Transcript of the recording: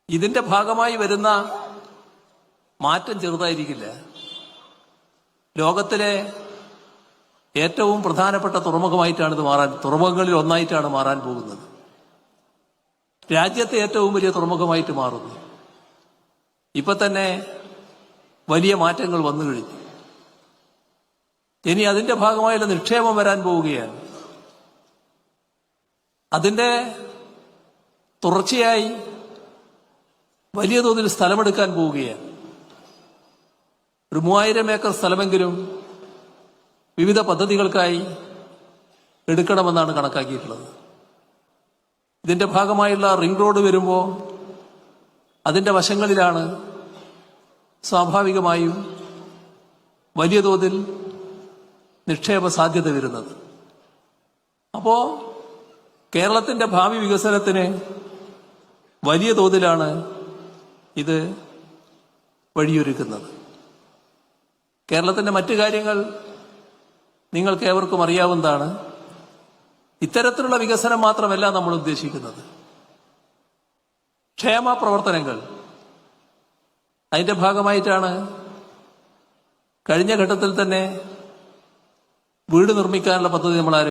ഇതിന്റെ ഭാഗമായി വരുന്ന മാറ്റം ചെറുതായിരിക്കില്ല. ലോകത്തിലെ ഏറ്റവും പ്രധാനപ്പെട്ട തുറമുഖമായിട്ടാണ് ഇത് തുറമുഖങ്ങളിൽ ഒന്നായിട്ടാണ് മാറാൻ പോകുന്നത്. രാജ്യത്തെ ഏറ്റവും വലിയ തുറമുഖമായിട്ട് മാറുന്നു. ഇപ്പൊ തന്നെ വലിയ മാറ്റങ്ങൾ വന്നു കഴിഞ്ഞു. ഇനി അതിന്റെ ഭാഗമായുള്ള നിക്ഷേപം വരാൻ പോവുകയാണ്. അതിന്റെ തുടർച്ചയായി വലിയ തോതിൽ സ്ഥലമെടുക്കാൻ പോവുകയാണ്. ഒരു 3000 ഏക്കർ സ്ഥലമെങ്കിലും വിവിധ പദ്ധതികൾക്കായി എടുക്കണമെന്നാണ് കണക്കാക്കിയിട്ടുള്ളത്. ഇതിന്റെ ഭാഗമായുള്ള റിംഗ് റോഡ് വരുമ്പോൾ അതിന്റെ വശങ്ങളിലാണ് സ്വാഭാവികമായും വലിയ തോതിൽ നിക്ഷേപ സാധ്യത വരുന്നത്. അപ്പോ കേരളത്തിന്റെ ഭാവി വികസനത്തിന് വലിയ തോതിലാണ് ഇത് വഴിയൊരുക്കുന്നത്. കേരളത്തിന്റെ മറ്റു കാര്യങ്ങൾ നിങ്ങൾക്ക് ഏവർക്കും അറിയാവുന്നതാണ്. ഇത്തരത്തിലുള്ള വികസനം മാത്രമല്ല നമ്മൾ ഉദ്ദേശിക്കുന്നത്. ക്ഷേമ പ്രവർത്തനങ്ങൾ അതിന്റെ ഭാഗമായിട്ടാണ് കഴിഞ്ഞ ഘട്ടത്തിൽ തന്നെ വീട് നിർമ്മിക്കാനുള്ള പദ്ധതി നമ്മൾ